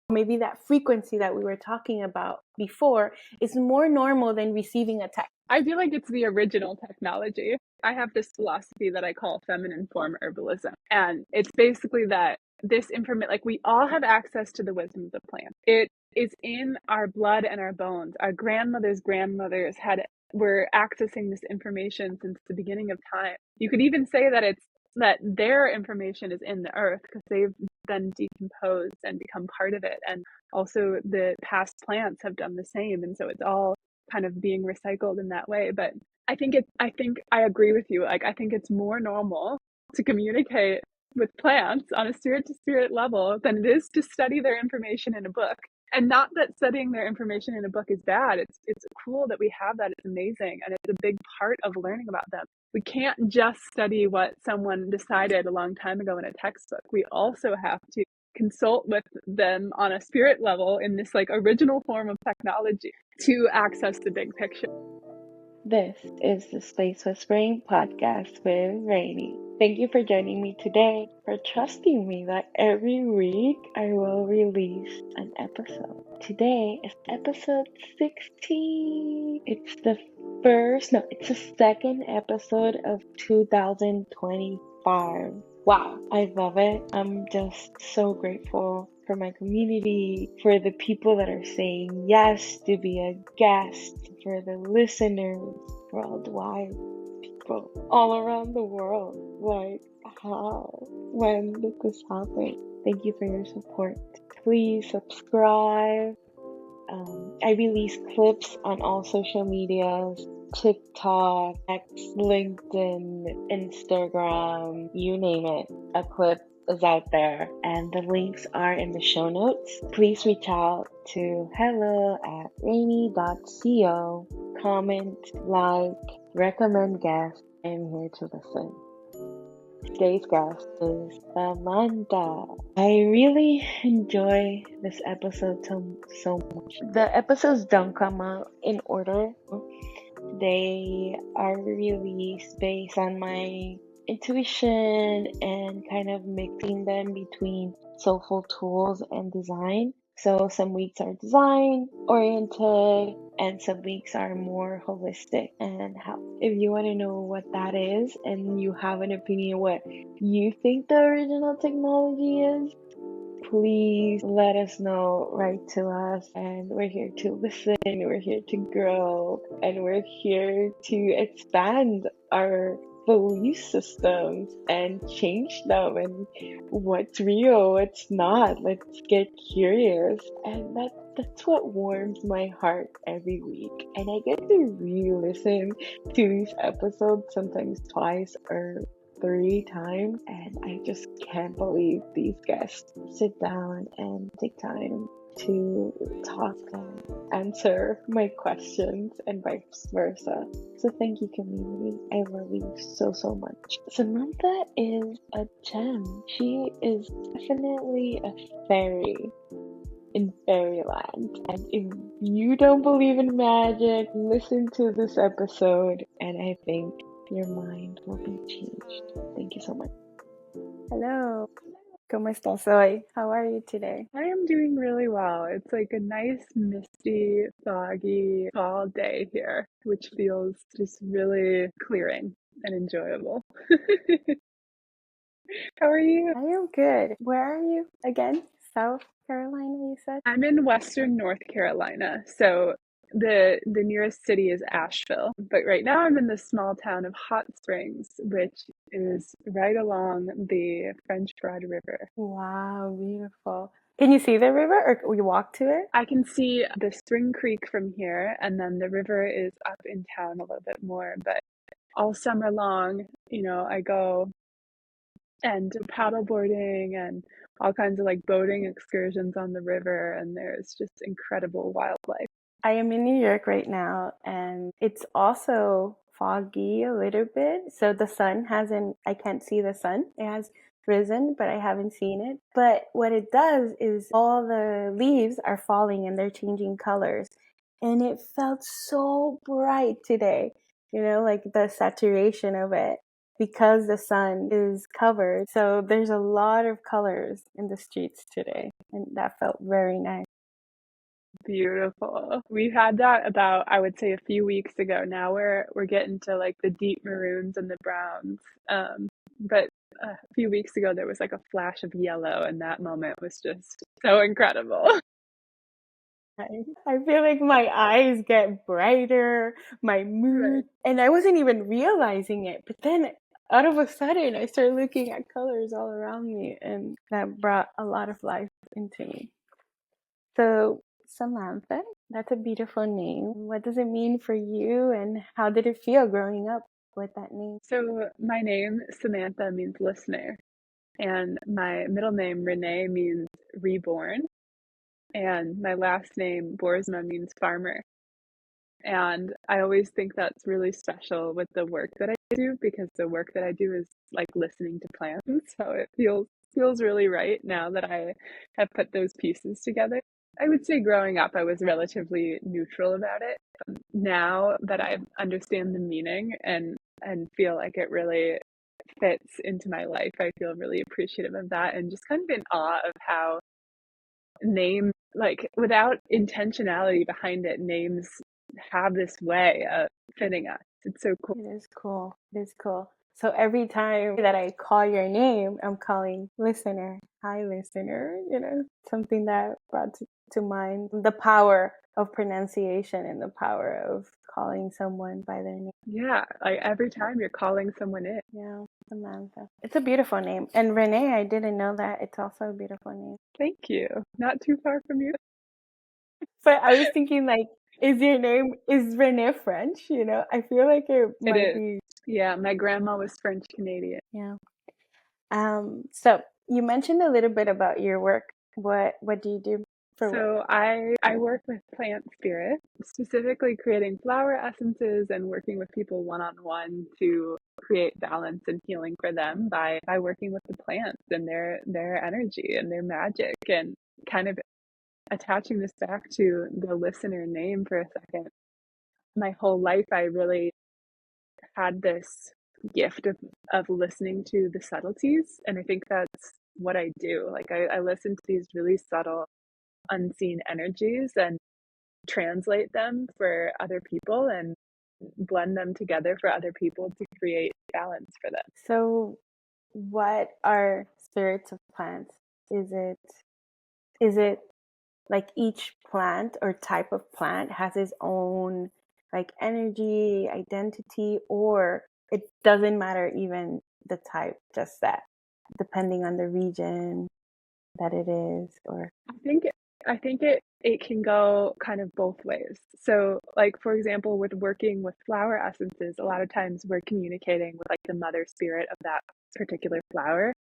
maybe that frequency that we were talking about before is more normal than receiving a text. I feel like it's the original technology. I have this philosophy that I call feminine form herbalism. And it's basically that this information, like we all have access to the wisdom of the plant. It is in our blood and our bones. Our grandmothers' grandmothers were accessing this information since the beginning of time. You could even say that that their information is in the earth because they've then decomposed and become part of it. And also the past plants have done the same. And so it's all kind of being recycled in that way. But I think I agree with you. Like, I think it's more normal to communicate with plants on a spirit to spirit level than it is to study their information in a book. And not that studying their information in a book is bad. It's cool that we have that. It's amazing. And it's a big part of learning about them. We can't just study what someone decided a long time ago in a textbook. We also have to consult with them on a spirit level in this like original form of technology to access the big picture. This is the Space Whispering Podcast with Rainy. Thank you for joining me today, for trusting me that every week I will release an episode. Today is episode 16. It's the second episode of 2025. Wow, I love it. I'm just so grateful for my community, for the people that are saying yes to be a guest, for the listeners worldwide, people all around the world. Like, how? When did this happen? Thank you for your support. Please subscribe. I release clips on all social medias, TikTok, X, LinkedIn, Instagram, you name it. A clip is out there, and the links are in the show notes. Please reach out to hello@rainy.co. Comment, like, recommend guests. I'm here to listen. Today's guest is Samantha. I really enjoy this episode so much. The episodes don't come out in order. They are released based on my intuition and kind of mixing them between soulful tools and design. So some weeks are design oriented and some weeks are more holistic and health. If you want to know what that is and you have an opinion what you think the original technology is, please let us know, write to us, and we're here to listen, we're here to grow, and we're here to expand our belief systems and change them, and what's real, what's not. Let's get curious, and that's what warms my heart every week. And I get to re-listen to these episodes sometimes twice or 3 times, and I just can't believe these guests sit down and take time to talk and answer my questions and vice versa. So thank you, community. I love you so much. Samantha is a gem. She is definitely a fairy in fairyland. And if you don't believe in magic, listen to this episode, and I think your mind will be changed. Thank you so much. Hello. ¿Cómo estás hoy? How are you today? I am doing really well. It's like a nice, misty, foggy fall day here, which feels just really clearing and enjoyable. How are you? I am good. Where are you again? South Carolina, you said? I'm in Western North Carolina, so the nearest city is Asheville. But right now I'm in the small town of Hot Springs, which is right along the French Broad River. Wow, beautiful. Can you see the river or you walk to it? I can see the Spring Creek from here, and then the river is up in town a little bit more. But all summer long, I go and paddleboarding and all kinds of like boating excursions on the river, and there's just incredible wildlife. I am in New York right now, and it's also foggy a little bit. So the sun I can't see the sun. It has risen, but I haven't seen it. But what it does is all the leaves are falling and they're changing colors. And it felt so bright today, like the saturation of it. because the sun is covered. So there's a lot of colors in the streets today, and that felt very nice. Beautiful. We had that about, I would say, a few weeks ago. Now we're getting to like the deep maroons and the browns. But a few weeks ago there was like a flash of yellow, and that moment was just so incredible. I feel like my eyes get brighter, my mood, and I wasn't even realizing it. But then out of a sudden, I started looking at colors all around me, and that brought a lot of life into me. So, Samantha, that's a beautiful name. What does it mean for you, and how did it feel growing up with that name? So my name, Samantha, means listener, and my middle name, Renee, means reborn, and my last name, Boersma, means farmer. And I always think that's really special with the work that I do, because the work that I do is like listening to plants. So it feels really right now that I have put those pieces together. I would say growing up, I was relatively neutral about it. Now that I understand the meaning and feel like it really fits into my life, I feel really appreciative of that, and just kind of in awe of how names, like without intentionality behind it, names have this way of fitting us. It's so cool. It is cool. It is cool. So every time that I call your name, I'm calling listener. Hi, listener. Something that brought to mind the power of pronunciation and the power of calling someone by their name. Yeah, like every time you're calling someone in. Yeah, Samantha. It's a beautiful name. And Renee, I didn't know that. It's also a beautiful name. Thank you. Not too far from you. But I was thinking, like, is Renee French? I feel like it might be. Yeah, my grandma was French Canadian. Yeah. So you mentioned a little bit about your work. What do you do for work? So I work with plant spirits, specifically creating flower essences and working with people one-on-one to create balance and healing for them by working with the plants and their energy and their magic, and kind of attaching this back to the listener name for a second. My whole life I really had this gift of listening to the subtleties, and I think that's what I do. Like I listen to these really subtle unseen energies and translate them for other people and blend them together for other people to create balance for them. So what are spirits of plants? Is it like each plant or type of plant has its own like energy, identity, or it doesn't matter even the type, just that depending on the region that it is? Or I think it can go kind of both ways. So like for example, with working with flower essences, a lot of times we're communicating with like the mother spirit of that particular flower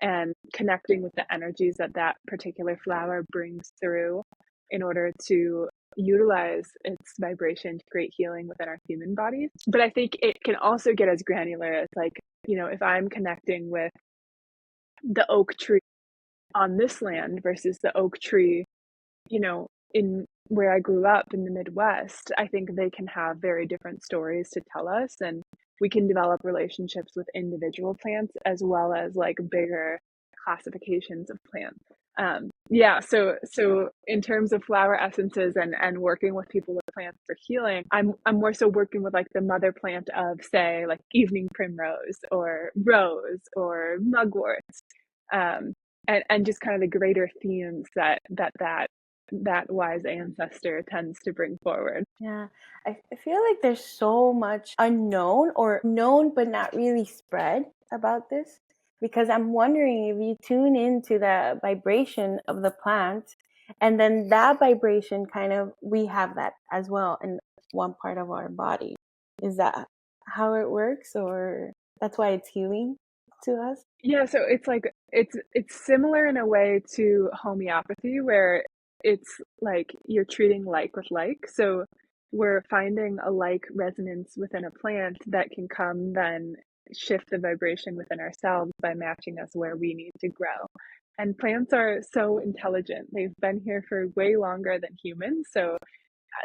and connecting with the energies that that particular flower brings through in order to utilize its vibration to create healing within our human bodies. But I think it can also get as granular as like, if I'm connecting with the oak tree on this land versus the oak tree, in where I grew up in the Midwest, I think they can have very different stories to tell us, and we can develop relationships with individual plants as well as like bigger classifications of plants. Yeah, so in terms of flower essences and working with people with plants for healing, I'm more so working with like the mother plant of, say, like evening primrose or rose or mugwort, and just kind of the greater themes that wise ancestor tends to bring forward. yeah, I feel like there's so much unknown or known but not really spread about this, because I'm wondering if you tune into the vibration of the plant, and then that vibration kind of, we have that as well in one part of our body. Is that how it works, or that's why it's healing to us? Yeah, so it's like it's similar in a way to homeopathy, where it's like you're treating like with like. So we're finding a like resonance within a plant that can come then shift the vibration within ourselves by matching us where we need to grow. And plants are so intelligent. They've been here for way longer than humans. So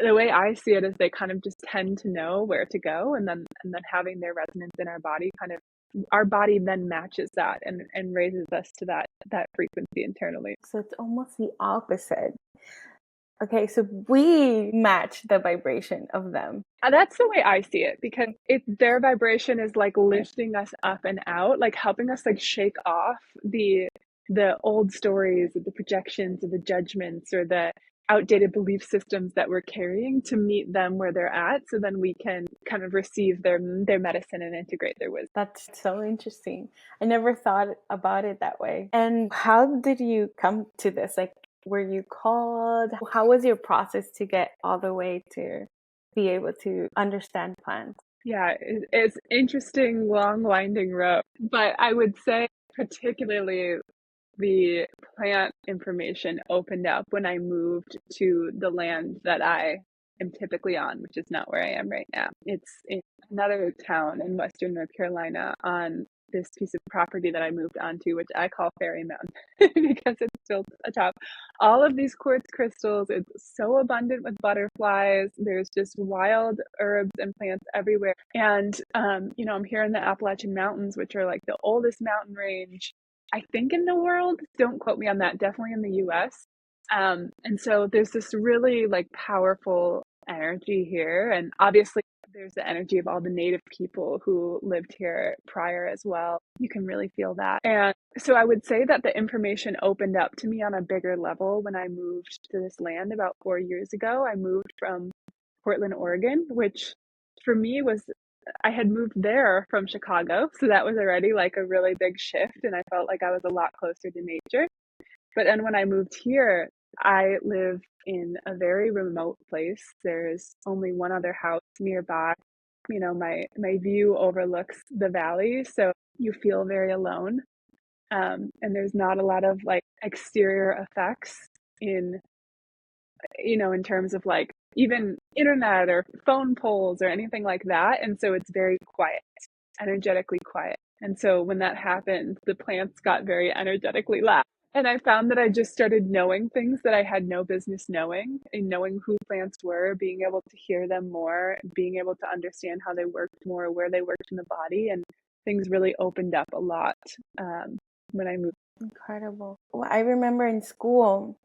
the way I see it is they kind of just tend to know where to go, and then having their resonance in our body kind of our body then matches that and raises us to that frequency internally. So it's almost the opposite. Okay, so we match the vibration of them. That's the way I see it, because their vibration is like lifting us up and out, like helping us like shake off the old stories or the projections or the judgments or the outdated belief systems that we're carrying, to meet them where they're at, so then we can kind of receive their medicine and integrate their wisdom. That's so interesting. I never thought about it that way. And how did you come to this? Like, were you called? How was your process to get all the way to be able to understand plants? Yeah, it's interesting, long, winding road. But I would say particularly the plant information opened up when I moved to the land that I am typically on, which is not where I am right now. It's in another town in Western North Carolina, on this piece of property that I moved onto, which I call Fairy Mountain because it's built atop all of these quartz crystals. It's so abundant with butterflies. There's just wild herbs and plants everywhere. And, I'm here in the Appalachian Mountains, which are like the oldest mountain range, I think, in the world. Don't quote me on that. Definitely in the US. And so there's this really like powerful energy here. And obviously there's the energy of all the native people who lived here prior as well. You can really feel that. And so I would say that the information opened up to me on a bigger level when I moved to this land about 4 years ago. I moved from Portland, Oregon, which for me was, I had moved there from Chicago. So that was already like a really big shift. And I felt like I was a lot closer to nature. But then when I moved here, I live in a very remote place. There's only one other house nearby. My view overlooks the valley, so you feel very alone. And there's not a lot of like exterior effects in in terms of like even internet or phone poles or anything like that. And so it's very quiet, energetically quiet. And so when that happened, the plants got very energetically loud. And I found that I just started knowing things that I had no business knowing, and knowing who plants were, being able to hear them more, being able to understand how they worked more, where they worked in the body. And things really opened up a lot when I moved. Incredible. Well, I remember in school,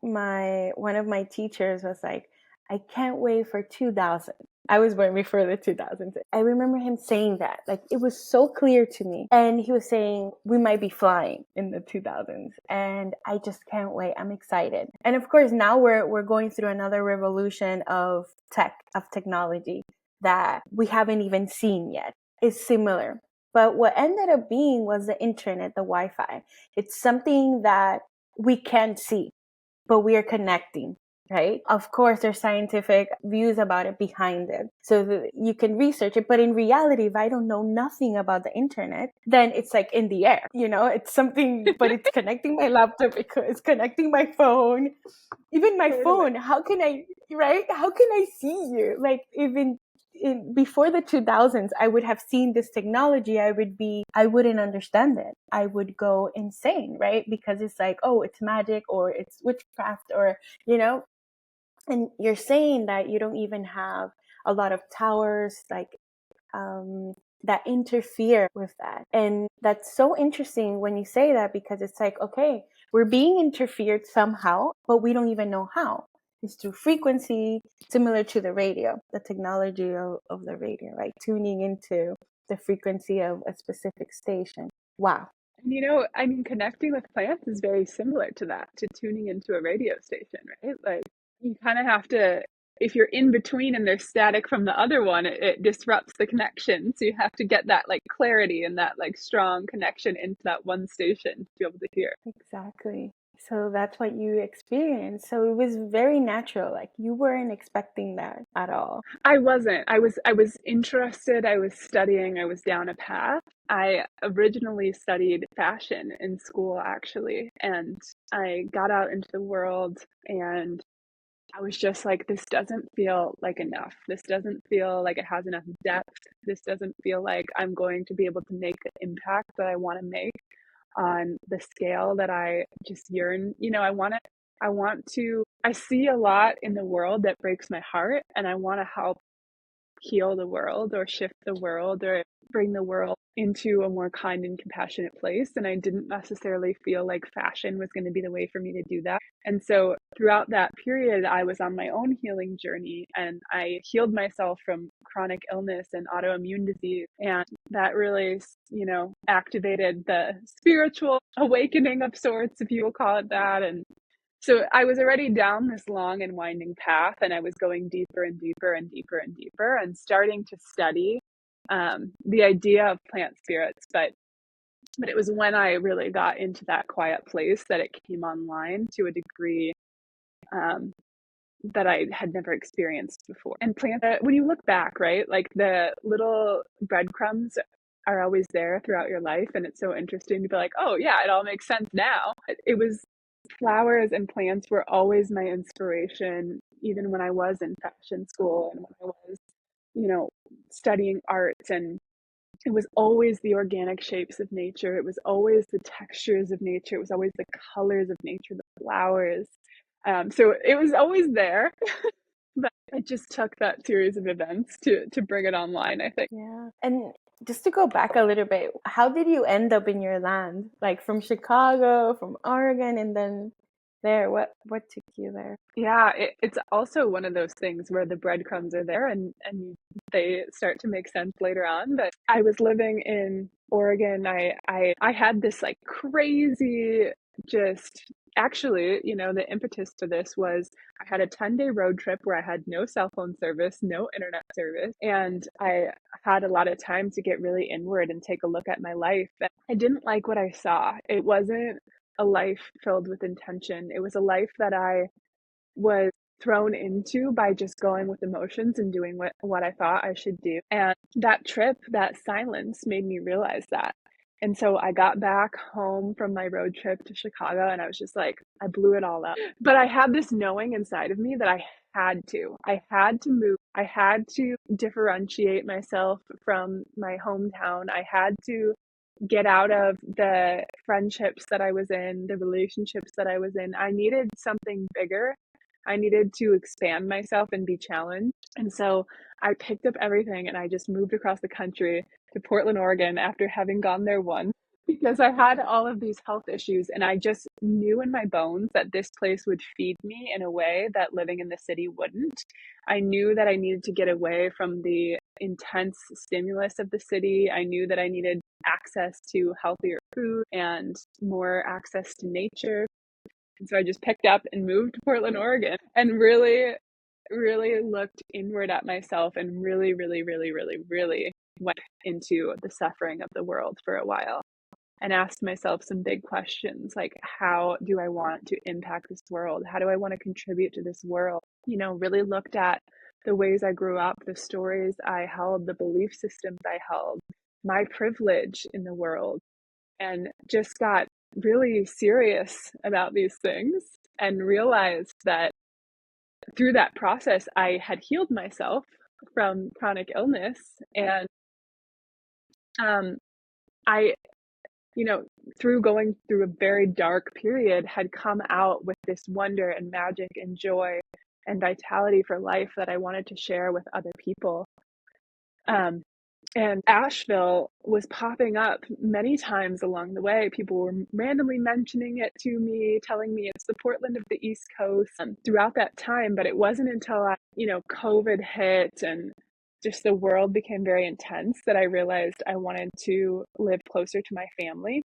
one of my teachers was like, I can't wait for 2000. I was born before the 2000s. I remember him saying that. Like, it was so clear to me. And he was saying we might be flying in the 2000s. And I just can't wait. I'm excited. And of course, now we're going through another revolution of technology that we haven't even seen yet. It's similar. But what ended up being was the internet, the Wi-Fi. It's something that we can't see, but we are connecting, right? Of course, there's scientific views about it behind it, so that you can research it. But in reality, if I don't know nothing about the internet, then it's like in the air, it's something, but it's connecting my laptop, it's connecting my phone, even my phone. How can I, right? How can I see you? Like, even before the 2000s, I would have seen this technology. I wouldn't understand it. I would go insane, right? Because it's like, oh, it's magic, or it's witchcraft, or, and you're saying that you don't even have a lot of towers, like, that interfere with that. And that's so interesting when you say that, because it's like, okay, we're being interfered somehow, but we don't even know how. It's through frequency, similar to the radio, the technology of the radio, right? Tuning into the frequency of a specific station. Wow. And connecting with plants is very similar to that, to tuning into a radio station, right? Like, you kind of have to, if you're in between and there's static from the other one, it disrupts the connection. So you have to get that like clarity and that like strong connection into that one station to be able to hear. Exactly. So that's what you experienced. So it was very natural. Like, you weren't expecting that at all. I wasn't. I was interested. I was studying. I was down a path. I originally studied fashion in school, actually, and I got out into the world, and I was just like, this doesn't feel like enough. This doesn't feel like it has enough depth. This doesn't feel like I'm going to be able to make the impact that I want to make on the scale that I just yearn. I see a lot in the world that breaks my heart, and I want to help heal the world or shift the world or bring the world into a more kind and compassionate place. And I didn't necessarily feel like fashion was going to be the way for me to do that. And so throughout that period, I was on my own healing journey, and I healed myself from chronic illness and autoimmune disease. And that really, activated the spiritual awakening of sorts, if you will call it that. And so I was already down this long and winding path, and I was going deeper and deeper and deeper and deeper and starting to study the idea of plant spirits. But it was when I really got into that quiet place that it came online to a degree that I had never experienced before. And plant, when you look back, right, like the little breadcrumbs are always there throughout your life. And it's so interesting to be like, oh yeah, it all makes sense now. It was flowers and plants were always my inspiration, even when I was in fashion school and when I was, studying arts. And it was always the organic shapes of nature. It was always the textures of nature. It was always the colors of nature, the flowers. So it was always there. But it just took that series of events to bring it online, I think. Yeah. And just to go back a little bit, how did you end up in your land? Like from Chicago, from Oregon, and then there, what took you there? Yeah, it's also one of those things where the breadcrumbs are there and they start to make sense later on. But I was living in Oregon. I had this like crazy, just actually, the impetus to this was I had a 10-day road trip where I had no cell phone service, no internet service, and I had a lot of time to get really inward and take a look at my life. And I didn't like what I saw. It wasn't a life filled with intention. It was a life that I was thrown into by just going with emotions and doing what I thought I should do. And that trip, that silence made me realize that. And so I got back home from my road trip to Chicago and I was just like, I blew it all up. But I had this knowing inside of me that I had to move. I had to differentiate myself from my hometown. I had to get out of the friendships that I was in, the relationships that I was in. I needed something bigger. I needed to expand myself and be challenged. And so I picked up everything and I just moved across the country to Portland, Oregon after having gone there once because I had all of these health issues and I just knew in my bones that this place would feed me in a way that living in the city wouldn't. I knew that I needed to get away from the intense stimulus of the city. I knew that I needed access to healthier food and more access to nature. And so I just picked up and moved to Portland, Oregon, and really, really looked inward at myself and really, really, really, really, really went into the suffering of the world for a while and asked myself some big questions like, how do I want to impact this world? How do I want to contribute to this world? Really looked at the ways I grew up, the stories I held, the belief systems I held, my privilege in the world, and just got really serious about these things and realized that through that process, I had healed myself from chronic illness. And I, through going through a very dark period, had come out with this wonder and magic and joy and vitality for life that I wanted to share with other people. And Asheville was popping up many times along the way. People were randomly mentioning it to me, telling me it's the Portland of the East Coast throughout that time. But it wasn't until COVID hit and just the world became very intense that I realized I wanted to live closer to my family.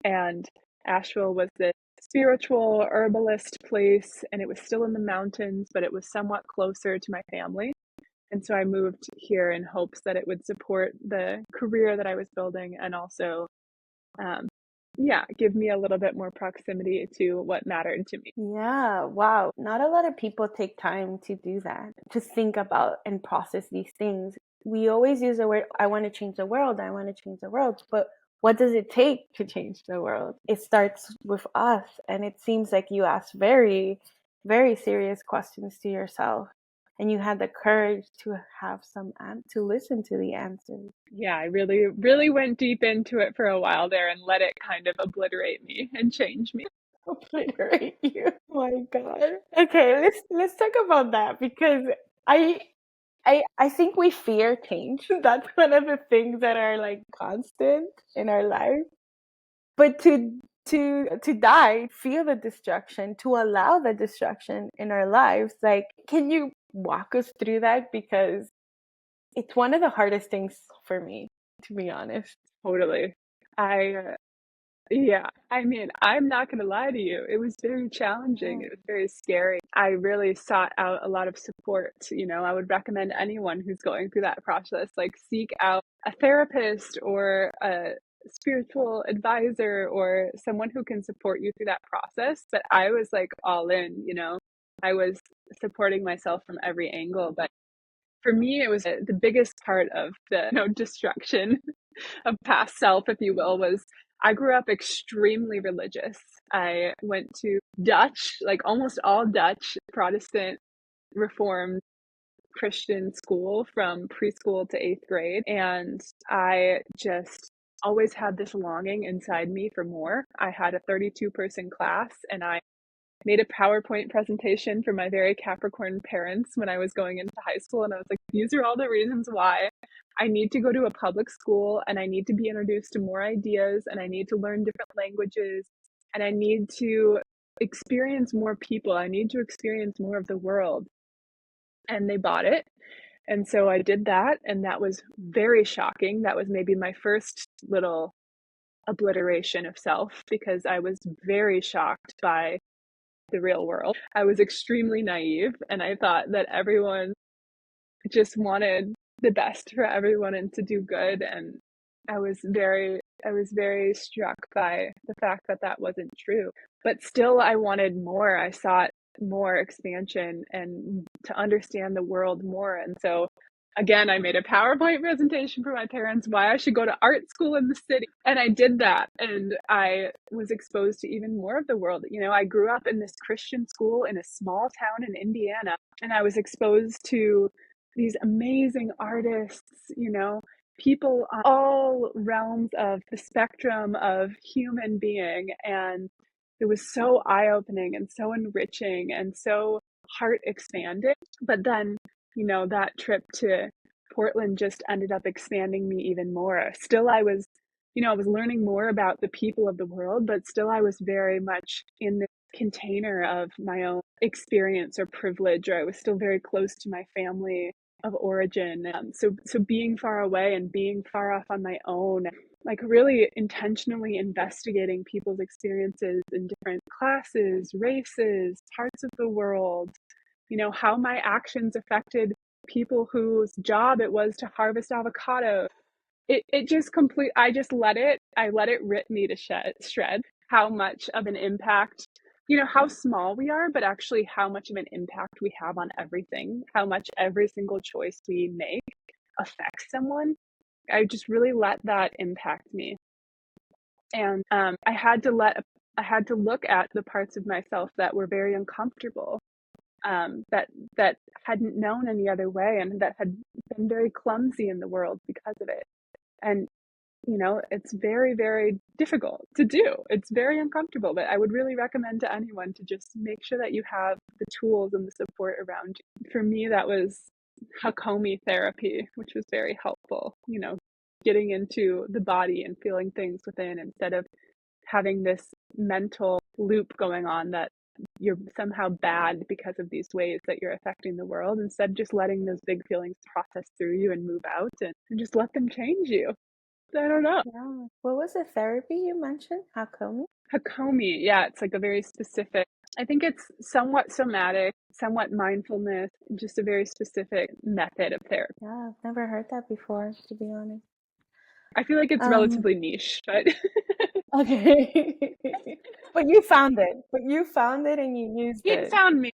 And Asheville was this spiritual herbalist place, and it was still in the mountains, but it was somewhat closer to my family. And so I moved here in hopes that it would support the career that I was building and also, give me a little bit more proximity to what mattered to me. Yeah, wow. Not a lot of people take time to do that, to think about and process these things. We always use the word, I want to change the world, I want to change the world. But what does it take to change the world? It starts with us. And it seems like you asked very, very serious questions to yourself. And you had the courage to have to listen to the answers. Yeah, I really, really went deep into it for a while there and let it kind of obliterate me and change me. Obliterate you. Oh my God. Okay, let's talk about that because I think we fear change. That's one of the things that are like constant in our life. But to die, feel the destruction, to allow the destruction in our lives, like, can you walk us through that? Because it's one of the hardest things for me, to be honest. Totally. Yeah, I mean, I'm not going to lie to you. It was very challenging. Yeah. It was very scary. I really sought out a lot of support. I would recommend anyone who's going through that process, like seek out a therapist or a spiritual advisor or someone who can support you through that process. But I was like all in. I was supporting myself from every angle. But for me, it was the biggest part of the destruction of past self, if you will, was I grew up extremely religious. I went to Dutch, like almost all Dutch, Protestant, Reformed Christian school from preschool to 8th grade. And I just always had this longing inside me for more. I had a 32-person class, and I made a PowerPoint presentation for my very Capricorn parents when I was going into high school. And I was like, these are all the reasons why I need to go to a public school, and I need to be introduced to more ideas, and I need to learn different languages, and I need to experience more people. I need to experience more of the world. And they bought it. And so I did that. And that was very shocking. That was maybe my first little obliteration of self, because I was very shocked by the real world. I was extremely naive, and I thought that everyone just wanted the best for everyone and to do good. And I was very struck by the fact that that wasn't true. But still, I wanted more. I sought more expansion and to understand the world more. And so again, I made a PowerPoint presentation for my parents why I should go to art school in the city. And I did that. And I was exposed to even more of the world. I grew up in this Christian school in a small town in Indiana, and I was exposed to these amazing artists, people on all realms of the spectrum of human being. And it was so eye-opening and so enriching and so heart expanding. But then, that trip to Portland just ended up expanding me even more. Still, I was learning more about the people of the world, but still I was very much in the container of my own experience or privilege, or I was still very close to my family of origin. So being far away and being far off on my own, like really intentionally investigating people's experiences in different classes, races, parts of the world, how my actions affected people whose job it was to harvest avocado. It just I let it rip me to shred how much of an impact, how small we are, but actually how much of an impact we have on everything, how much every single choice we make affects someone. I just really let that impact me. And I had to look at the parts of myself that were very uncomfortable, that hadn't known any other way, and that had been very clumsy in the world because of it. And it's very, very difficult to do. It's very uncomfortable, but I would really recommend to anyone to just make sure that you have the tools and the support around you. For me, that was Hakomi therapy, which was very helpful, getting into the body and feeling things within, instead of having this mental loop going on that you're somehow bad because of these ways that you're affecting the world. Instead, just letting those big feelings process through you and move out, and just let them change you. I don't know. Yeah. What was the therapy you mentioned? Hakomi? Hakomi, yeah, it's like a very specific, I think it's somewhat somatic, somewhat mindfulness, just a very specific method of therapy. Yeah, I've never heard that before, to be honest. I feel like it's relatively niche, but Okay. But you found it. But you found it and you used it it. found me.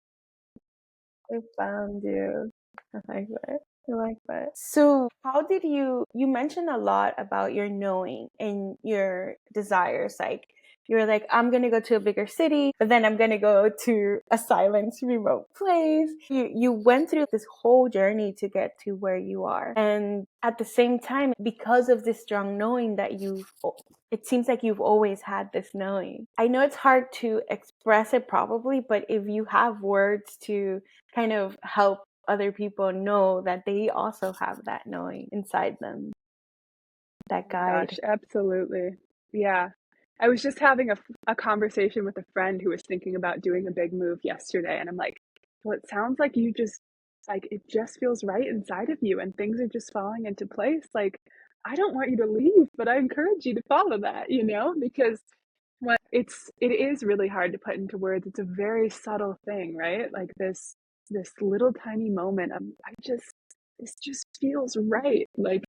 It found you. I like that. I like that. So how did you mentioned a lot about your knowing and your desires. Like you were like, I'm going to go to a bigger city, but then I'm going to go to a silent, remote place. You went through this whole journey to get to where you are. And at the same time, because of this strong knowing that it seems like you've always had this knowing. I know it's hard to express it probably, but if you have words to kind of help other people know that they also have that knowing inside them, that guide. Gosh, absolutely. Yeah. I was just having a conversation with a friend who was thinking about doing a big move yesterday. And I'm like, well, it sounds like you just, like, it just feels right inside of you and things are just falling into place. Like, I don't want you to leave, but I encourage you to follow that, because it is really hard to put into words. It's a very subtle thing, right? Like this little tiny moment of, this just feels right. Like,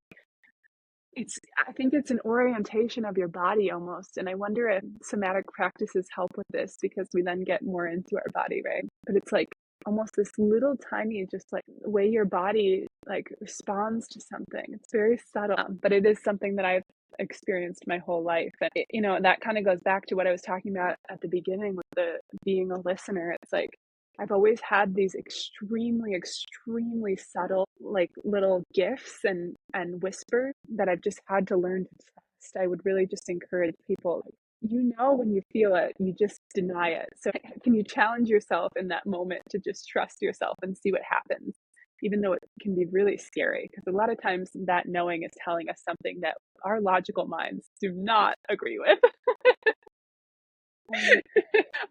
I think it's an orientation of your body almost. And I wonder if somatic practices help with this because we then get more into our body, right? But it's like almost this little tiny, just like the way your body like responds to something. It's very subtle, but it is something that I've experienced my whole life. And, that kind of goes back to what I was talking about at the beginning with the being a listener. It's like, I've always had these extremely, extremely subtle, like little gifts and whisper that I've just had to learn to trust. I would really just encourage people, when you feel it, you just deny it. So can you challenge yourself in that moment to just trust yourself and see what happens, even though it can be really scary? Because a lot of times that knowing is telling us something that our logical minds do not agree with.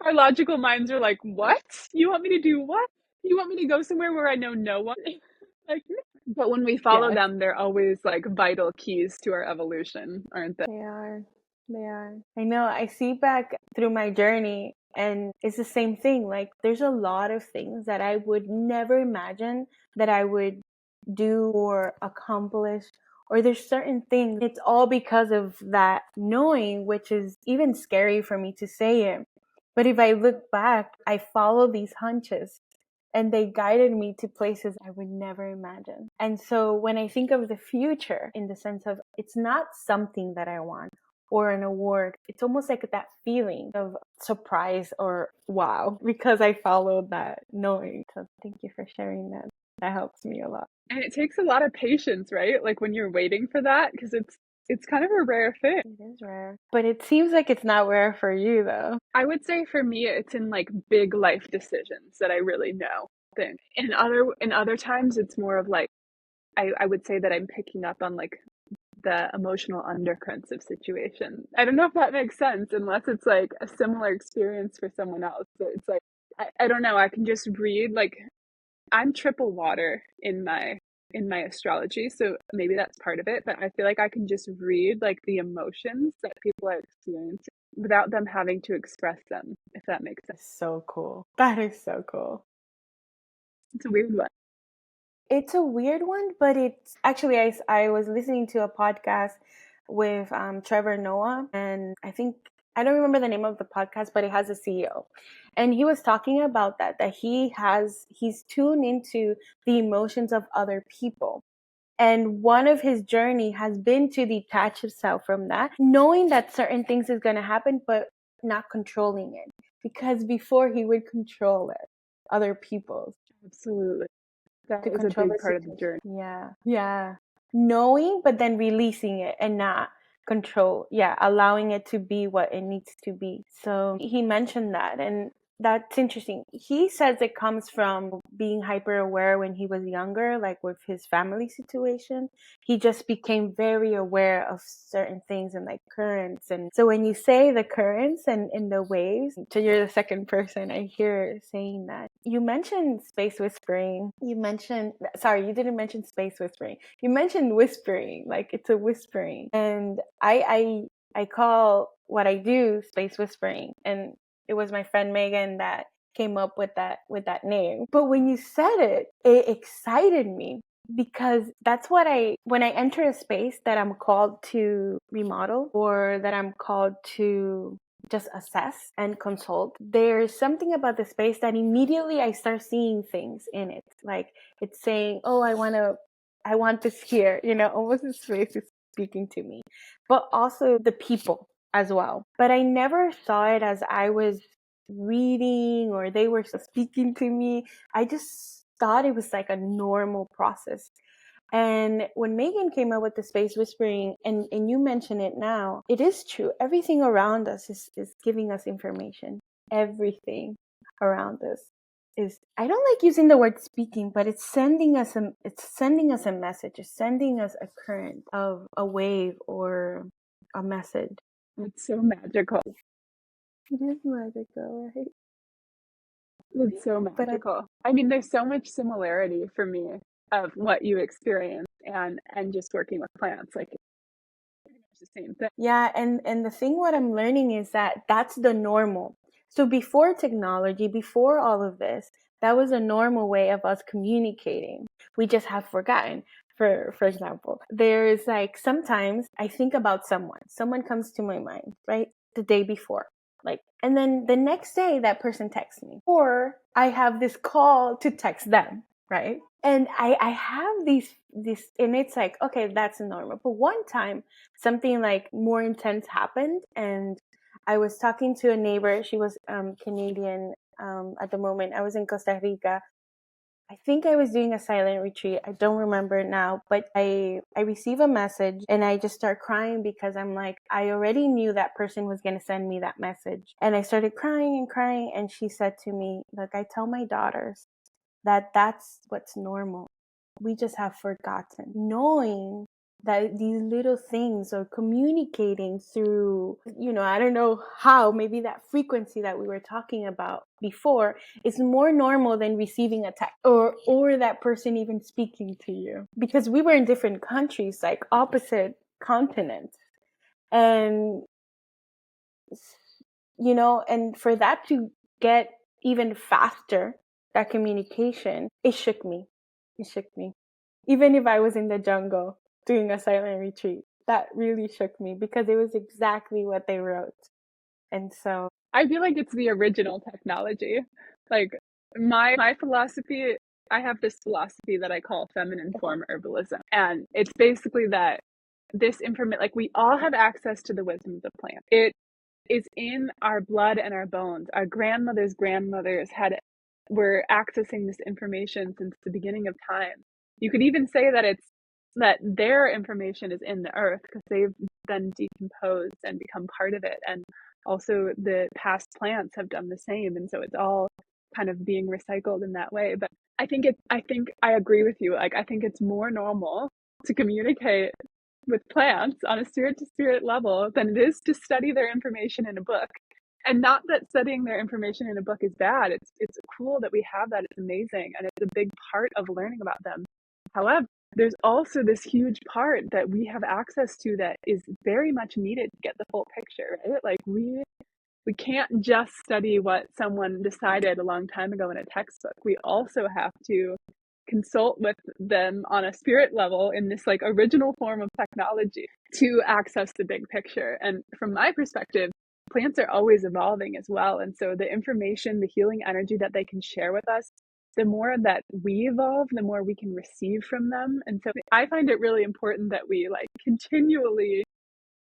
Our logical minds are like, what? You want me to do what? You want me to go somewhere where I know no one? Like, but when we follow Yes, them, they're always like vital keys to our evolution, aren't they? they are. They are. I know. I see back through my journey, and it's the same thing. Like, there's a lot of things that I would never imagine that I would do or accomplish. Or there's certain things. It's all because of that knowing, which is even scary for me to say it. But if I look back, I follow these hunches and they guided me to places I would never imagine. And so when I think of the future, in the sense of it's not something that I want or an award, it's almost like that feeling of surprise or wow, because I followed that knowing. So thank you for sharing that. That helps me a lot. And it takes a lot of patience, right? Like when you're waiting for that, because it's kind of a rare thing. It is rare. But it seems like it's not rare for you though. I would say for me, it's in like big life decisions that I really know. Then in other times, it's more of like I would say that I'm picking up on like the emotional undercurrents of situation. I don't know if that makes sense unless it's like a similar experience for someone else. But it's like I don't know, I can just read like I'm triple water in my astrology, so maybe that's part of it, but I feel like I can just read like the emotions that people are experiencing without them having to express them, if that makes sense. It's so cool. That is so cool. It's a weird one. It's a weird one, but it's actually, I was listening to a podcast with Trevor Noah, and I don't remember the name of the podcast, but it has a CEO. And he was talking about that he's tuned into the emotions of other people. And one of his journey has been to detach himself from that, knowing that certain things is going to happen, but not controlling it. Because before he would control it, other people's. Absolutely. That To is a control big the part of the situation. journey. Yeah. Yeah. Knowing, but then releasing it and not control. Yeah. Allowing it to be what it needs to be. So he mentioned that. And that's interesting. He says it comes from being hyper aware when he was younger, like with his family situation. He just became very aware of certain things and like currents. And so when you say the currents and the waves, so you're the second person I hear saying that. You mentioned space whispering. Sorry, you didn't mention space whispering. You mentioned whispering, like it's a whispering. And I call what I do space whispering. And it was my friend Megan that came up with that name. But when you said it, it excited me because that's when I enter a space that I'm called to remodel or that I'm called to just assess and consult, there's something about the space that immediately I start seeing things in it. Like it's saying, oh, I want this here, almost the space is speaking to me, but also the people as well. But I never saw it as I was reading or they were speaking to me. I just thought it was like a normal process. And when Megan came up with the space whispering, and you mention it now, it is true. Everything around us is giving us information. Everything around us is, I don't like using the word speaking, but it's sending us a message. It's sending us a current of a wave or a message. It's so magical. It is magical, right? It's so But magical. I mean, there's so much similarity for me of what you experience and just working with plants. Like pretty much the same thing. yeah, and the thing what I'm learning is that that's the normal. So before technology, before all of this, that was a normal way of us communicating. We just have forgotten. For example, there's like sometimes I think about someone. Someone comes to my mind, right? The day before. Like, and then the next day that person texts me. Or I have this call to text them, right? And I have these and it's like, okay, that's normal. But one time something like more intense happened, and I was talking to a neighbor. She was Canadian at the moment. I was in Costa Rica. I think I was doing a silent retreat. I don't remember now, but I receive a message and I just start crying because I'm like, I already knew that person was going to send me that message. And I started crying and crying, and she said to me, look, I tell my daughters that that's what's normal. We just have forgotten. Knowing that these little things are communicating through, I don't know how, maybe that frequency that we were talking about before is more normal than receiving a text or that person even speaking to you. Because we were in different countries, like opposite continents. And and for that to get even faster, that communication, it shook me. It shook me. Even if I was in the jungle doing a silent retreat, that really shook me because it was exactly what they wrote. And so, I feel like it's the original technology. Like my philosophy, I have this philosophy that I call feminine form herbalism. And it's basically that this information, like we all have access to the wisdom of the plant. It is in our blood and our bones. Our grandmothers were accessing this information since the beginning of time. You could even say that their information is in the earth because they've then decomposed and become part of it. And also the past plants have done the same. And so it's all kind of being recycled in that way. But I think I agree with you. Like I think it's more normal to communicate with plants on a spirit to spirit level than it is to study their information in a book. And not that studying their information in a book is bad. It's cool that we have that. It's amazing. And it's a big part of learning about them. However, there's also this huge part that we have access to that is very much needed to get the full picture, right? Like we can't just study what someone decided a long time ago in a textbook. We also have to consult with them on a spirit level in this like original form of technology to access the big picture. And from my perspective, plants are always evolving as well. And so the information, the healing energy that they can share with us, the more that we evolve, the more we can receive from them. And so I find it really important that we like continually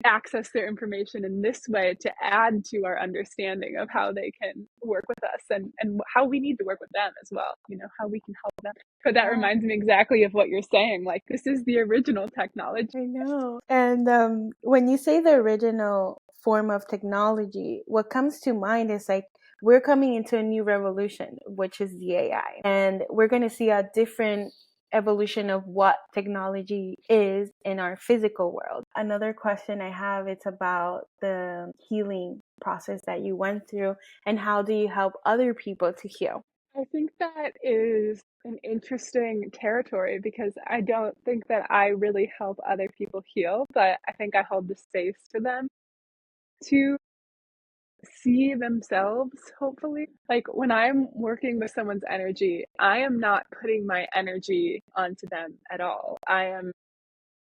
access their information in this way to add to our understanding of how they can work with us and how we need to work with them as well, how we can help them. But that reminds me exactly of what you're saying. Like, this is the original technology. I know. And when you say the original form of technology, what comes to mind is like we're coming into a new revolution, which is the AI. And we're going to see a different evolution of what technology is in our physical world. Another question I have, it's about the healing process that you went through and how do you help other people to heal? I think that is an interesting territory because I don't think that I really help other people heal, but I think I hold the space for them to see themselves, hopefully. Like when I'm working with someone's energy, I am not putting my energy onto them at all. I am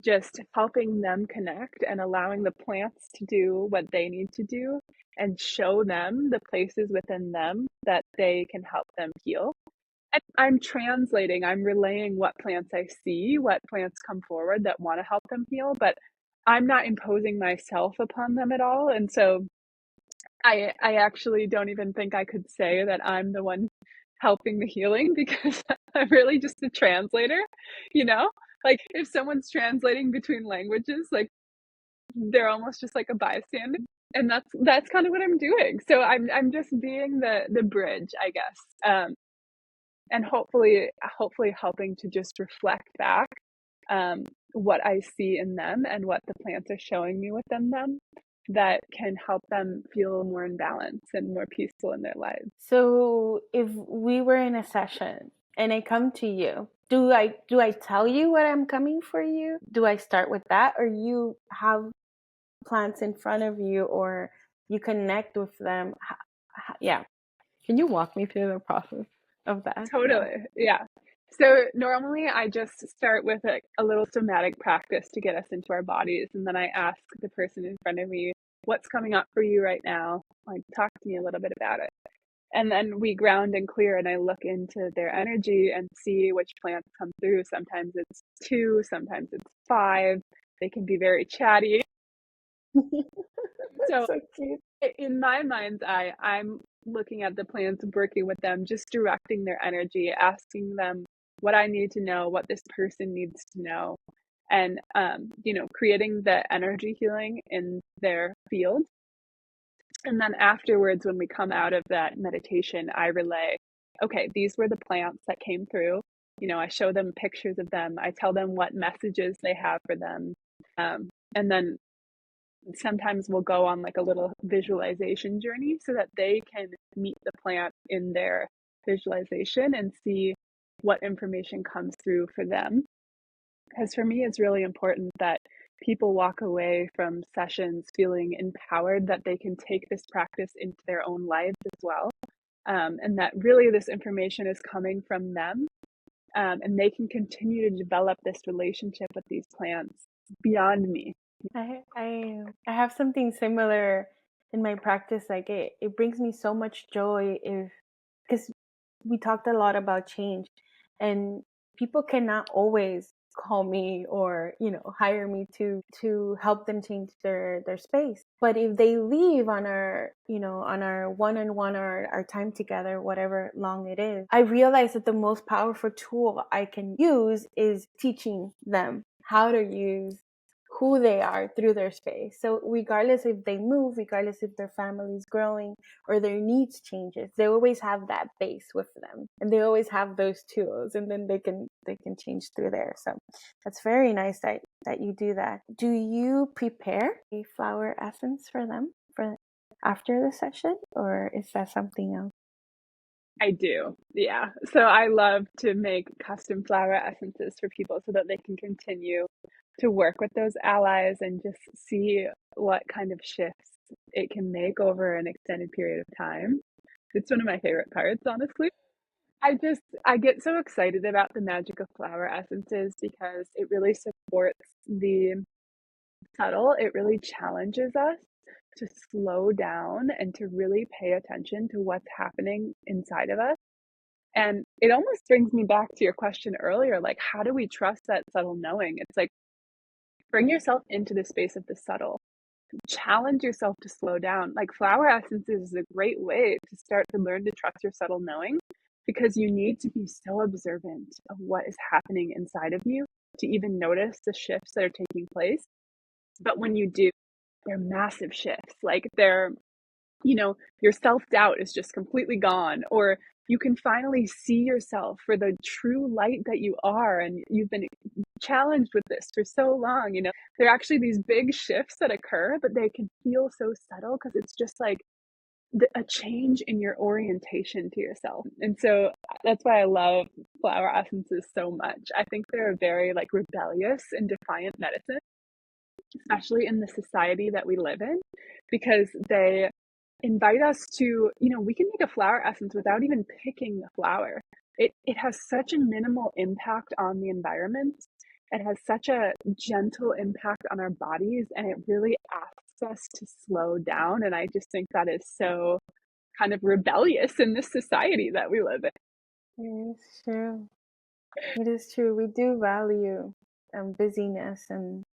just helping them connect and allowing the plants to do what they need to do and show them the places within them that they can help them heal. And I'm translating, I'm relaying what plants I see, what plants come forward that want to help them heal, but I'm not imposing myself upon them at all. And so I actually don't even think I could say that I'm the one helping the healing because I'm really just a translator, you know? Like if someone's translating between languages, like they're almost just like a bystander. And that's kind of what I'm doing. So I'm just being the bridge, I guess. and hopefully helping to just reflect back what I see in them and what the plants are showing me within them that can help them feel more in balance and more peaceful in their lives. So if we were in a session and I come to you, do I tell you what I'm coming for you? Do I start with that, or you have plants in front of you, or you connect with them? Yeah. Can you walk me through the process of that? Yeah. Totally. Yeah. So normally I just start with a little somatic practice to get us into our bodies. And then I ask the person in front of me, what's coming up for you right now? Like, talk to me a little bit about it. And then we ground and clear, and I look into their energy and see which plants come through. Sometimes it's 2, sometimes it's 5. They can be very chatty. So So cute. in my mind's eye, I'm looking at the plants, working with them, just directing their energy, asking them what I need to know, what this person needs to know, and creating the energy healing in their field. And then afterwards, when we come out of that meditation, I relay, okay, these were the plants that came through. I show them pictures of them. I tell them what messages they have for them. And then sometimes we'll go on like a little visualization journey so that they can meet the plant in their visualization and see what information comes through for them. Because for me, it's really important that people walk away from sessions feeling empowered that they can take this practice into their own lives as well. And that really this information is coming from them, and they can continue to develop this relationship with these plants beyond me. I have something similar in my practice. Like it brings me so much joy because we talked a lot about change, and people cannot always call me or hire me to help them change their space. But if they leave on our on our one-on-one or our time together, whatever long it is, I realize that the most powerful tool I can use is teaching them how to use who they are through their space. So regardless if they move, regardless if their family is growing or their needs changes, they always have that base with them, and they always have those tools, and then they can change through there. So that's very nice that you do that. Do you prepare a flower essence for them for after the session, or is that something else? I do. Yeah. So I love to make custom flower essences for people so that they can continue to work with those allies and just see what kind of shifts it can make over an extended period of time. It's one of my favorite parts, honestly. I get so excited about the magic of flower essences because it really supports the subtle. It really challenges us to slow down and to really pay attention to what's happening inside of us. And it almost brings me back to your question earlier, like, how do we trust that subtle knowing? It's like, bring yourself into the space of the subtle. Challenge yourself to slow down. Like, flower essences is a great way to start to learn to trust your subtle knowing, because you need to be so observant of what is happening inside of you to even notice the shifts that are taking place. But when you do, they're massive shifts. Like, your self-doubt is just completely gone, or you can finally see yourself for the true light that you are, and you've been challenged with this for so long. There are actually these big shifts that occur, but they can feel so subtle because it's just like a change in your orientation to yourself. And so that's why I love flower essences so much. I think they're a very like rebellious and defiant medicine, especially in the society that we live in, because they invite us to, we can make a flower essence without even picking the flower. It has such a minimal impact on the environment. It has such a gentle impact on our bodies, and it really asks us to slow down. And I just think that is so kind of rebellious in this society that we live in. It's true. It is true. We do value busyness and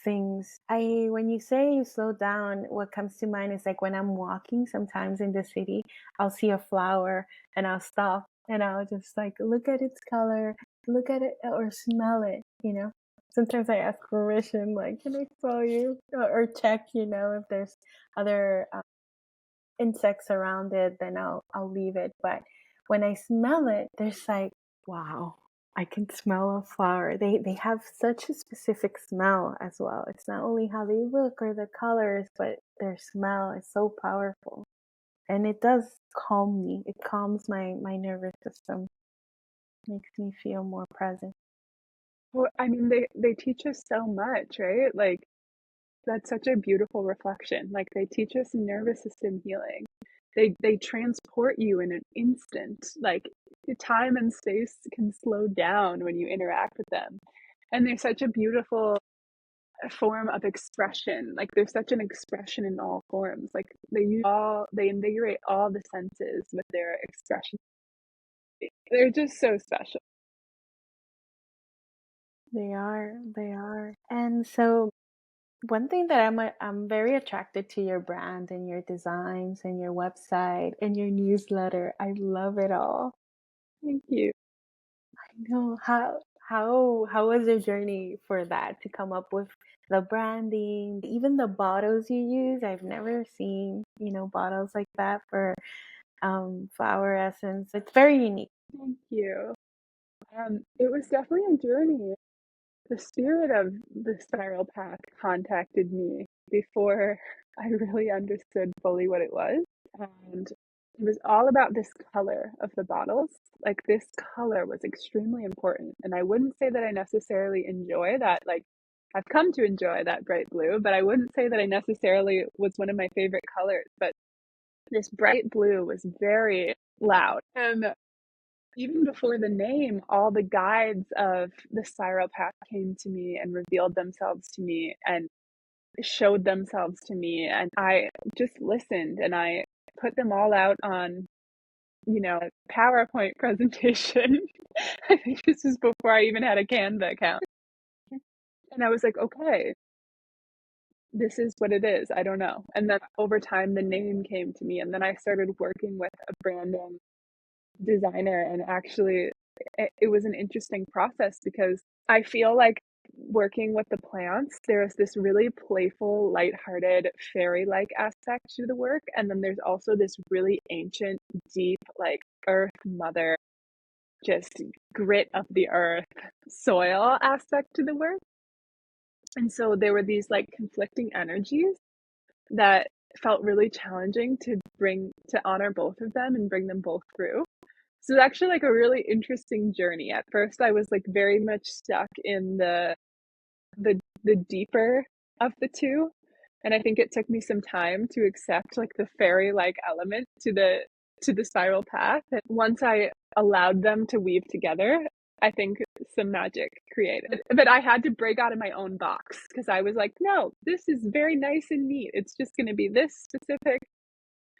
things. When you say you slow down, what comes to mind is like when I'm walking sometimes in the city, I'll see a flower and I'll stop and I'll just like look at its color, look at it or smell it. Sometimes I ask permission, like, can I smell you? Or check, if there's other insects around it, then I'll leave it. But when I smell it, there's like, wow, I can smell a flower. They have such a specific smell as well. It's not only how they look or the colors, but their smell is so powerful. And it does calm me. It calms my nervous system, makes me feel more present. Well, I mean, they teach us so much, right? Like that's such a beautiful reflection. Like they teach us nervous system healing. They transport you in an instant. Like the time and space can slow down when you interact with them. And they're such a beautiful form of expression. Like there's such an expression in all forms. Like they invigorate all the senses with their expression. They're just so special. They are, they are. And so one thing that I'm very attracted to your brand and your designs and your website and your newsletter. I love it all. Thank you. I know how was your journey for that to come up with the branding, even the bottles you use? I've never seen, bottles like that for flower essence. It's very unique. Thank you. It was definitely a journey. The spirit of the spiral path contacted me before I really understood fully what it was. And it was all about this color of the bottles. Like this color was extremely important. And I wouldn't say that I necessarily enjoy that. Like I've come to enjoy that bright blue, but I wouldn't say that I necessarily was one of my favorite colors. But this bright blue was very loud. And even before the name, all the guides of the spiral path came to me and revealed themselves to me and showed themselves to me. And I just listened and I put them all out on, a PowerPoint presentation. I think this was before I even had a Canva account. And I was like, okay, this is what it is. I don't know. And then over time, the name came to me. And then I started working with a branding designer, and actually it was an interesting process because I feel like working with the plants, there's this really playful, lighthearted, fairy-like aspect to the work, and then there's also this really ancient, deep, like earth mother, just grit of the earth, soil aspect to the work. And so there were these like conflicting energies that felt really challenging to honor both of them and bring them both through. So it's actually like a really interesting journey. At first, I was like very much stuck in the deeper of the two, and I think it took me some time to accept like the fairy-like element to the spiral path. And once I allowed them to weave together, I think some magic created. But I had to break out of my own box because I was like, no, this is very nice and neat. It's just going to be this specific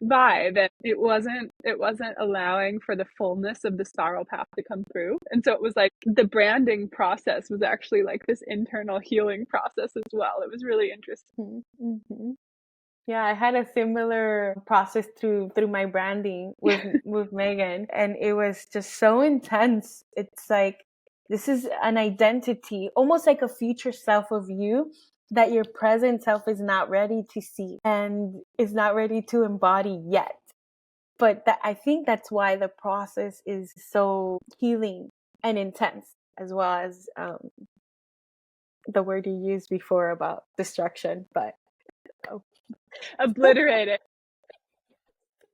vibe, and it wasn't allowing for the fullness of the spiral path to come through. And so it was like the branding process was actually like this internal healing process as well. It was really interesting. Mm-hmm. Yeah, I had a similar process through my branding with Megan, and it was just so intense. It's like this is an identity, almost like a future self of you that your present self is not ready to see and is not ready to embody yet. But I think that's why the process is so healing and intense, as well as the word you used before about destruction. But Obliterated.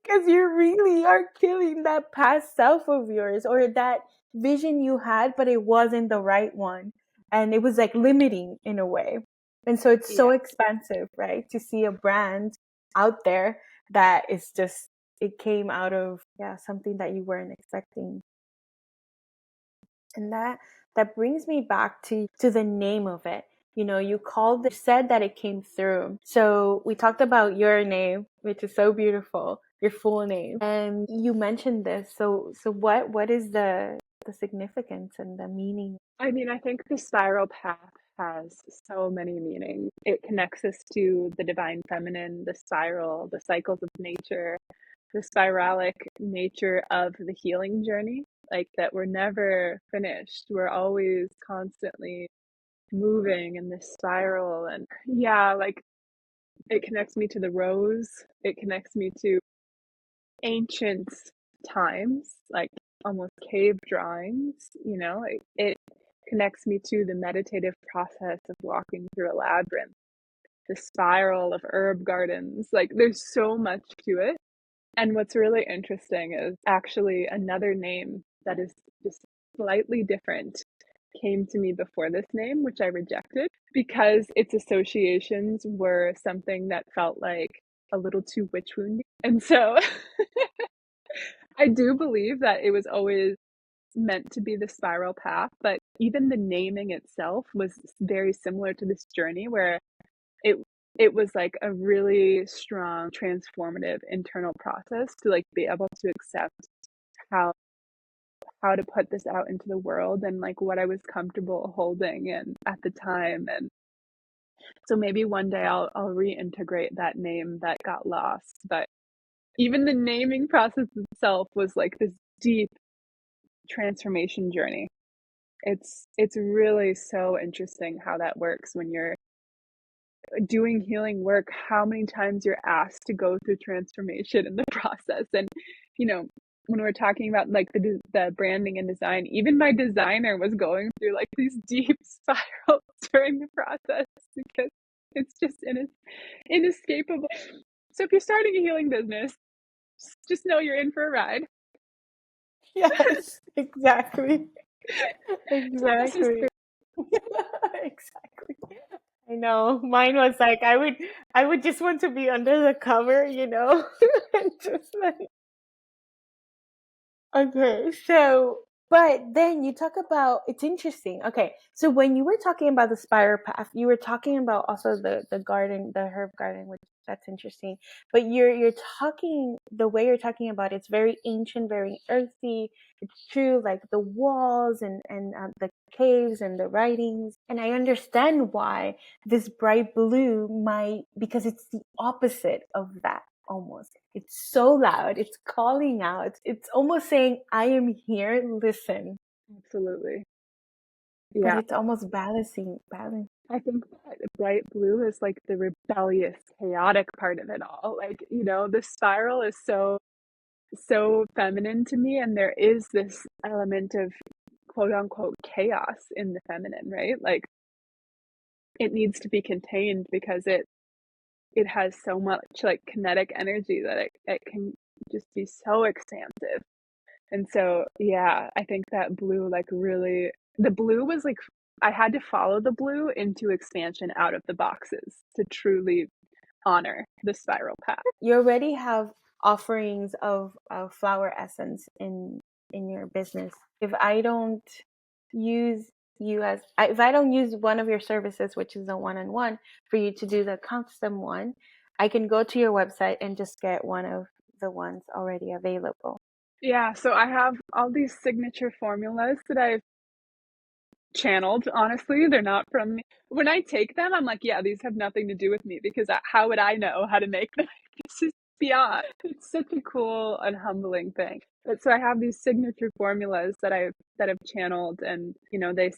because you really are killing that past self of yours or that vision you had, but it wasn't the right one. And it was like limiting in a way. And so it's so Yeah. expensive, right? To see a brand out there that is just, it came out of, yeah, something that you weren't expecting. And that brings me back to the name of it. You said that it came through. So we talked about your name, which is so beautiful, your full name. And you mentioned this. So what is the significance and the meaning? I mean, I think the spiral path has so many meanings. It connects us to the divine feminine, the spiral, the cycles of nature, the spiralic nature of the healing journey, like that we're never finished. We're always constantly moving in this spiral. And yeah, like it connects me to the rose. It connects me to ancient times, like almost cave drawings, it connects me to the meditative process of walking through a labyrinth, the spiral of herb gardens. Like there's so much to it. And what's really interesting is actually another name that is just slightly different came to me before this name, which I rejected because its associations were something that felt like a little too witch woundy. And so I do believe that it was always meant to be the spiral path, but even the naming itself was very similar to this journey where it it was like a really strong transformative internal process to like be able to accept how how to put this out into the world and like what I was comfortable holding and at the time. And so maybe one day I'll reintegrate that name that got lost. But even the naming process itself was like this deep transformation journey. It's really so interesting how that works when you're doing healing work, how many times you're asked to go through transformation in the process. And you know when we're talking about like the branding and design, even my designer was going through like these deep spirals during the process because it's just inescapable. So if you're starting a healing business, just know you're in for a ride. Yes, exactly. So this is Exactly. Exactly. I know. Mine was like I would just want to be under the cover, and just like okay. So, but then you talk about it's interesting. Okay. So when you were talking about the spiral path, you were talking about also the garden, the herb garden, which that's interesting. But you're talking the way you're talking about it's very ancient, very earthy. It's true, like the walls and the caves and the writings. And I understand why this bright blue might because it's the opposite of that almost. It's so loud. It's calling out. It's almost saying, I am here, listen. absolutely, But yeah. it's almost balance. I think that bright blue is like the rebellious, chaotic part of it all. Like, the spiral is so feminine to me, and there is this element of quote unquote chaos in the feminine, right? Like it needs to be contained because it has so much like kinetic energy that it can just be so expansive. And so yeah, I think that blue like really the blue was like I had to follow the blue into expansion out of the boxes to truly honor the spiral path. You already have offerings of flower essence in your business. If I don't use if I don't use one of your services, which is a one-on-one, for you to do the custom one, I can go to your website and just get one of the ones already available. Yeah, so I have all these signature formulas that I've channeled. Honestly, they're not from me. When I take them, I'm like, yeah, these have nothing to do with me because how would I know how to make them? This is beyond. It's such a cool and humbling thing. But so I have these signature formulas that I've channeled, and they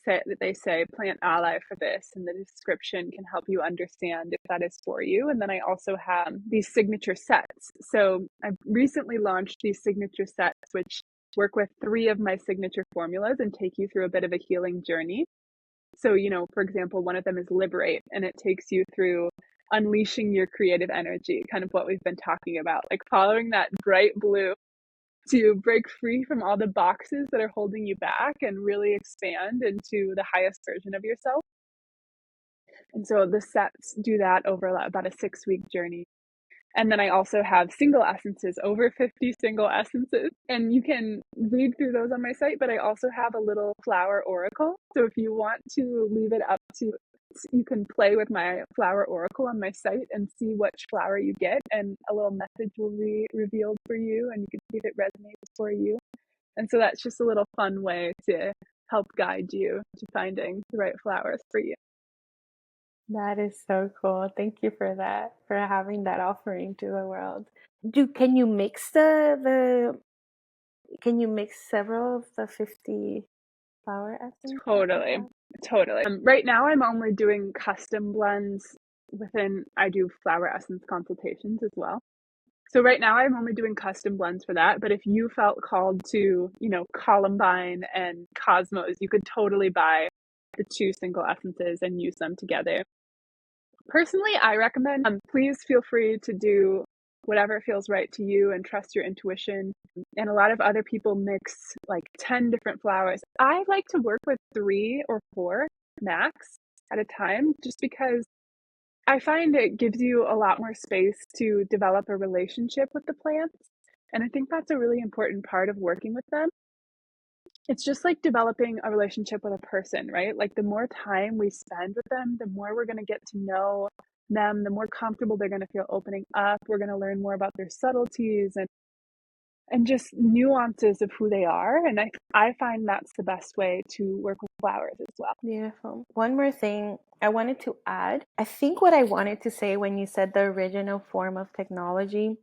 say plant ally for this, and the description can help you understand if that is for you. And then I also have these signature sets. So I've recently launched these signature sets, which work with 3 of my signature formulas and take you through a bit of a healing journey. So, for example, one of them is liberate, and it takes you through unleashing your creative energy, kind of what we've been talking about, like following that bright blue to break free from all the boxes that are holding you back and really expand into the highest version of yourself. And so the sets do that over about a 6-week journey. And then I also have single essences, over 50 single essences. And you can read through those on my site, but I also have a little flower oracle. So if you want to leave it up to, you can play with my flower oracle on my site and see which flower you get. And a little message will be revealed for you, and you can see if it resonates for you. And so that's just a little fun way to help guide you to finding the right flowers for you. That is so cool. Thank you for that, for having that offering to the world. Can you mix can you mix several of the 50 flower essence that you Totally. have? Totally. Right now, I'm only doing custom blends I do flower essence consultations as well. So right now I'm only doing custom blends for that. But if you felt called to, Columbine and Cosmos, you could totally buy the 2 single essences and use them together. Personally, I recommend, please feel free to do whatever feels right to you and trust your intuition. And a lot of other people mix like 10 different flowers. I like to work with 3 or 4 max at a time, just because I find it gives you a lot more space to develop a relationship with the plants. And I think that's a really important part of working with them. It's just like developing a relationship with a person, right? Like the more time we spend with them, the more we're going to get to know them, the more comfortable they're going to feel opening up. We're going to learn more about their subtleties and just nuances of who they are. And I find that's the best way to work with flowers as well. Beautiful. One more thing I wanted to add. I think what I wanted to say when you said the original form of technology,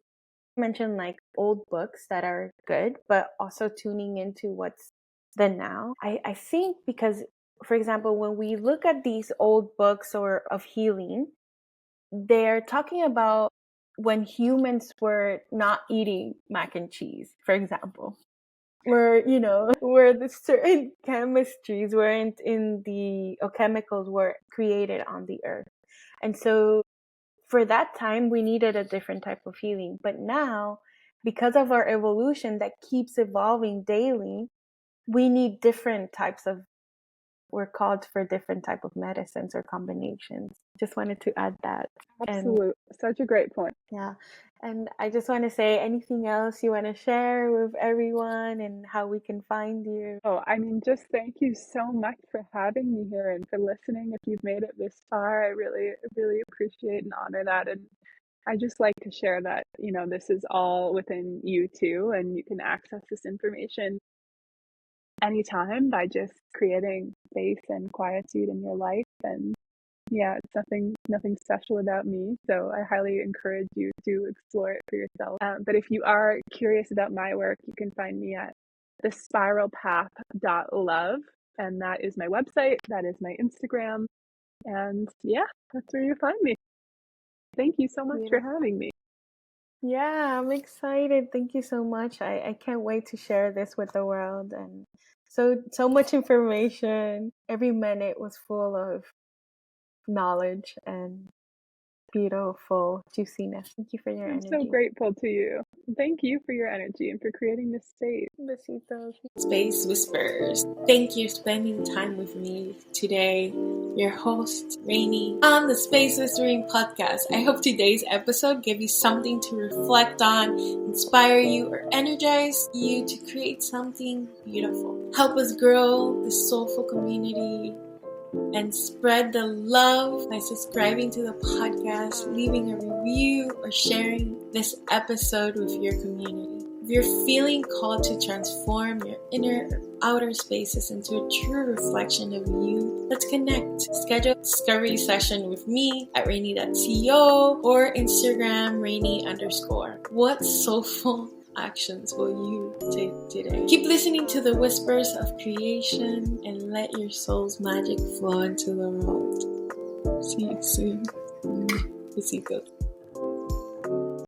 you mentioned like old books that are good, but also tuning into what's the now. I think because, for example, when we look at these old books or of healing, they're talking about when humans were not eating mac and cheese, for example, where where the certain chemistries weren't in the or chemicals were created on the earth. And so for that time we needed a different type of healing, but now, because of our evolution that keeps evolving daily, we need different types of, we're called for different type of medicines or combinations. Just wanted to add that. And Absolute. Such a great point. yeah. And I just want to say, anything else you want to share with everyone and how we can find you? Oh, I mean, just thank you so much for having me here and for listening. If you've made it this far, I really, really appreciate and honor that. And I just like to share that, this is all within you too, and you can access this information anytime by just creating space and quietude in your life. And yeah, it's nothing special about me. So I highly encourage you to explore it for yourself. But if you are curious about my work, you can find me at thespiralpath.love. And that is my website. That is my Instagram. And yeah, that's where you find me. Thank you so much for having me. Yeah, I'm excited. Thank you so much. I can't wait to share this with the world. And so much information. Every minute was full of knowledge and beautiful juiciness. Thank you for your I'm so energy. grateful to you. Thank you for your energy and for creating this space. Besitos. Space Whispers. Thank you for spending time with me today. Your host, Rainy, on the Space Whispering podcast. I hope today's episode gave you something to reflect on, inspire you, or energize you to create something beautiful. Help us grow this soulful community and spread the love by subscribing to the podcast, leaving a review, or sharing this episode with your community. If you're feeling called to transform your inner or outer spaces into a true reflection of you, let's connect. Schedule a discovery session with me at rainy.co or Instagram rainy_. What soulful actions will you take today? Keep listening to the whispers of creation and let your soul's magic flow into the world. See you soon. Besitos.